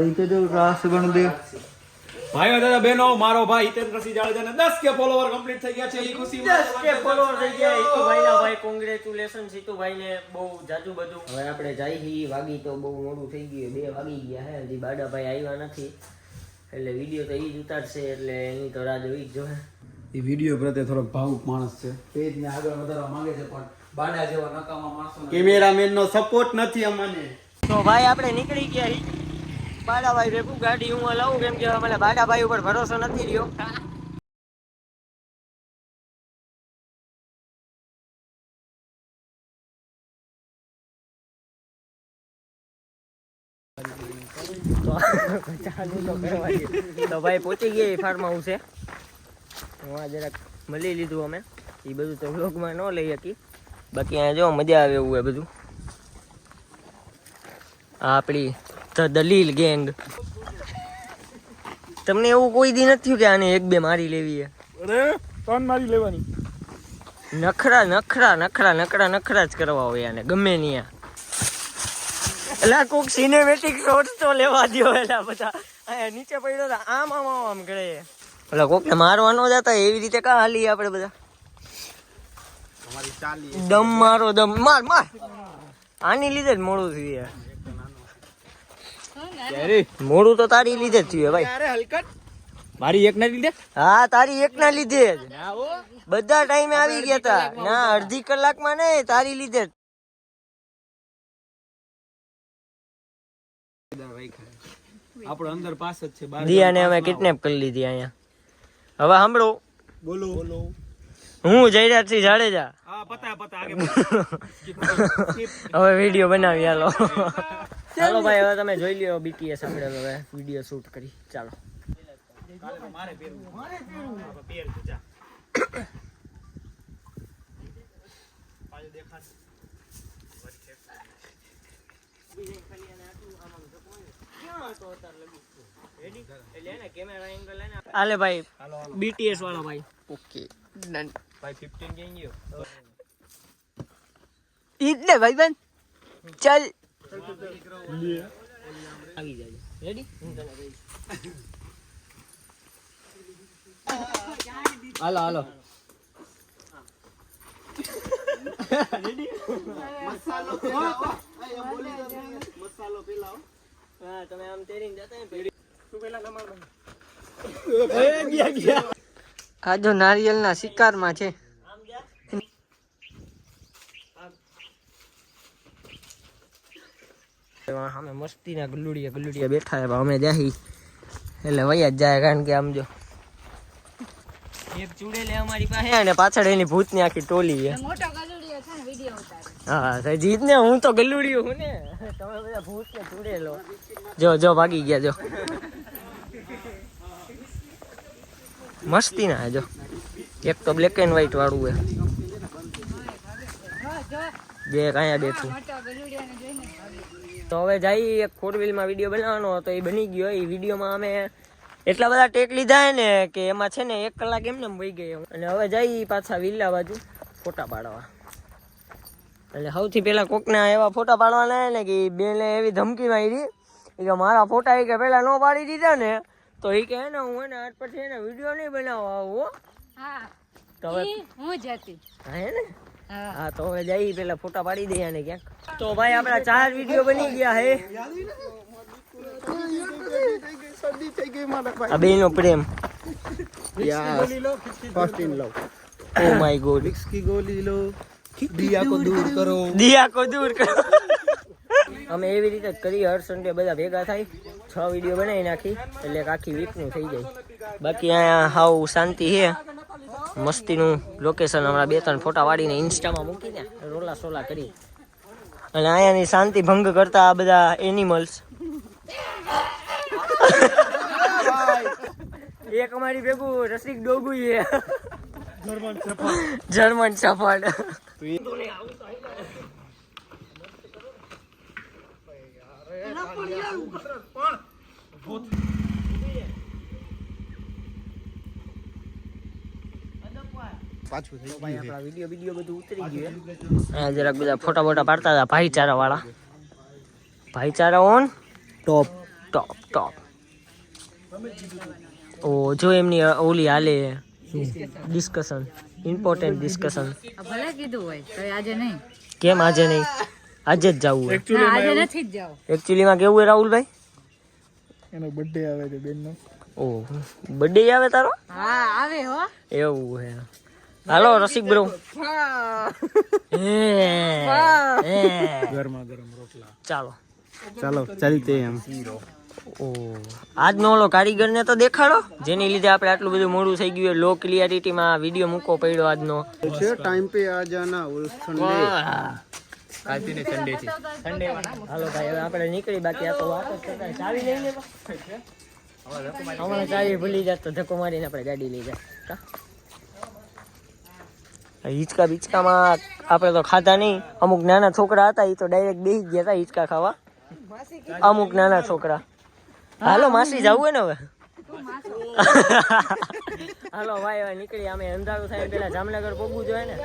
રીતે જો રાસ ગણ દે ભાઈઓ દાદા બહેનો મારો ભાઈ હિતેન્દ્રસિંહ જાડેજાને 10k ફોલોવર કમ્પ્લીટ થઈ ગયા છે એ ખુશીમાં 10k ફોલોવર થઈ ગયા હિતુભાઈના ભાઈ કોંગ્રેચ્યુલેશન હિતુભાઈને બહુ જાજુ બધું હવે આપણે જઈ વાગી તો બહુ મોડું થઈ ગયું 2 વાગી ગયા હે હજી બાડાભાઈ આવ્યા નથી એટલે વિડિયો તો ઈ જ ઉતારશે એટલે એની તો રાહ જોઈ જ જોહે એ વિડિયો પ્રત્યે થોડોક ભાવુક માણસ છે પેજને આગળ વધારવા માંગે છે પણ બાડા જેવા નકામા માણસો કેમેરામેનનો સપોર્ટ નથી અમને તો ભાઈ આપણે નીકળી ગયા હી બાડાભાઈ ભેગું ગાડી હું લાવું કેમ કે મને બાડાભાઈ ઉપર ભરોસો નથી રહ્યો તો ભાઈ પહોંચી ગયા ફાર્મ હાઉસ છે હું આ જરાક મળી લીધું અમે એ બધું તો વ્લોગમાં ન લઈ શકી બાકી અહીંયા જો મજા આવે એવું એ બધું આપણી ધ દલીલ ગેંગ તમને એવું કોઈ દી નથી કે આને 1-2 મારી લેવી છે અરે 3 મારી લેવાની નખરા જ કરવા હોય આને ગમે નહીં એલા કોક સિનેમેટિક શોટ્સ તો લેવા દો એલા બધા અહીંયા નીચે પડ્યો તો આમ કરે ઓલા કોક ને મારવા ન જતા એવી રીતે કા હાલી આપણે બધા તમારી ચાલી દમ મારો દમ માર આની લીધે જ મોડું થયું મોડું તો તારી લીધે જ થયું ભાઈ અરે હલકટ મારી એક ના લીધે હા તારી એક ના લીધે જ બધા ટાઈમે આવી ગયા તા ના અડધી કલાકમાં નહીં તારી લીધે જ આપણો અંદર પાસ જ છે દિયાને અમે કિડનેપ કરી લીધી અહીંયા હવે સાંભળો બોલો હું જયરાજસિંહ જાડેજા હા પતા આગે હવે વિડીયો બનાવી હાલો ચાલો ભાઈ હવે તમે જોઈ લ્યો બીટીએસ આપણે હવે વિડીયો શૂટ કરી ચાલો મારે પહેરવું પહેર જા પાછો દેખાડ હાલે ભાઈ બીટીએસ વાળા ભાઈ ઓકે ડન ભાઈ 15 ગઈ ગયો ઈદ ને ભાઈ બન ચાલ આવી જાય રેડી હાલો મસાલો પેલાઓ હા તમે આમ તેરીને જતા હે પેડી તું પેલા નમાર ગયા આ જો નારિયેળના શિકારમાં છે અમે મસ્તીના ગુલ્લુડિયા બેઠા છે અમે જાહી એટલે વયા જ જાય કારણ કે આમ જો એક ચૂડેલે અમારી પાસે અને પાછળ એની ભૂતની આખી ટોલી છે મોટો ગલુડિયો છે ને વિડિયો ઉતારે હા જીત ને હું તો ગલુડિયો હું ને તમે બધા ભૂત ને ચૂડેલો જો ભાગી ગયા જો મસ્તી ના જો એક તો બ્લેક એન્ડ વ્હાઈટ વાળું છે બે કાયા બેઠું મોટો ગલુડિયાને જોઈને તો હવે જઈ એક 4 વ્હીલમાં વિડીયો બનાવવાનો હતો એ બની ગયો એ વિડીયોમાં અમે એટલા બધા ટેક લીધા ને કે એમાં છે ને 1 કલાક એમને વહી ગઈ અને હવે જઈ પાછા વિલ્લા બાજુ ફોટા પાડવા એટલે સૌથી પહેલા કોકના એવા ફોટા પાડવાના ને કે બેને એવી ધમકી મારી કે મારા ફોટા કે પહેલા ન પાડી દીધા ને તો એ કહે ને હું એને આજ પછી એને વિડીયો નહીં બનાવવા આવું હા તો હવે હું જ હતી હા હે ને હા તો હવે જઈ પેલા ફોટા પાડી દઈએ ને ક્યાંક તો ભાઈ આપણા 4 વિડીયો બની ગયા હે આ બેનો પ્રેમ first in love oh my god की गोली लो दिया को दूर करो અમે એવી રીતે જ કરી હર સન્ડે બધા ભેગા થાય 6 વિડીયો બનાવી નાખી એટલે આખી વીકનું થઈ જાય બાકી અહીંયા હાવ શાંતિ છે મસ્તીનું લોકેશન હમણાં 2-3 ફોટા વાળીને ઇન્સ્ટામાં મૂકીને રોલા સોલા કરી અને અહીંયાની શાંતિ ભંગ કરતા આ બધા એનિમલ્સ એક અમારી ભેગું રસિક ડોગુ છે જર્મન સફાડ પાછું થઈ ભાઈ આપણા વિડીયો બધું ઉતરી ગયું અહીંયા જરાક બધા ફોટા બોટા પાડતા હતા ભાઈચારા વાળા ભાઈચારા ઓન ટોપ ટોપ ઓ જો એમની ઓલી હાલે ડિસ્કશન ઇમ્પોર્ટન્ટ ડિસ્કશન ભલે કીધું હોય તો આજે નહીં. કેમ આજે નહીં? આજે જ જવું હોય ના, આજે નથી જ જાવ. એકચ્યુઅલીમાં કેવું હોય રાહુલભાઈ? એનો બર્થડે આવે છે બેનનો. ઓ બર્થડે આવે તારો? હા આવે હો. એવું હે. હાલો રસિક બ્રો. ગરમા ગરમ રોટલા. ચાલો ચાલો ચાલતે એમ. ઓ આજનો ઓલો કારીગર ને તો દેખાડો જેની લીધે આપણે આટલું બધું મોડું થઈ ગયું લો ક્લિયરિટીમાં વિડીયો મૂકવો પડ્યો આજનો છે ટાઈમ પે આ જાના ઉલ્સંડે. હાલો ભાઈ હવે આપણે નીકળી બાકી આ તો વાત જ કરતા ચાવી લઈ લે હમણાં ચાવી ભૂલી જાત તો ધક્કો મારીને આપણે ગાડી લઈ જાય હિંચકા બીચકામાં આપણે તો ખાધા નહીં અમુક નાના છોકરા હતા એ તો ડાયરેક્ટ બેસી ગયા હતા હિંચકા ખાવા અમુક નાના છોકરા હાલો માસી જવું હોય ને હવે હાલો ભાઈ હવે નીકળી અમે અંધારું થાય પેલા જામનગર પહોંચવું જોઈએ ને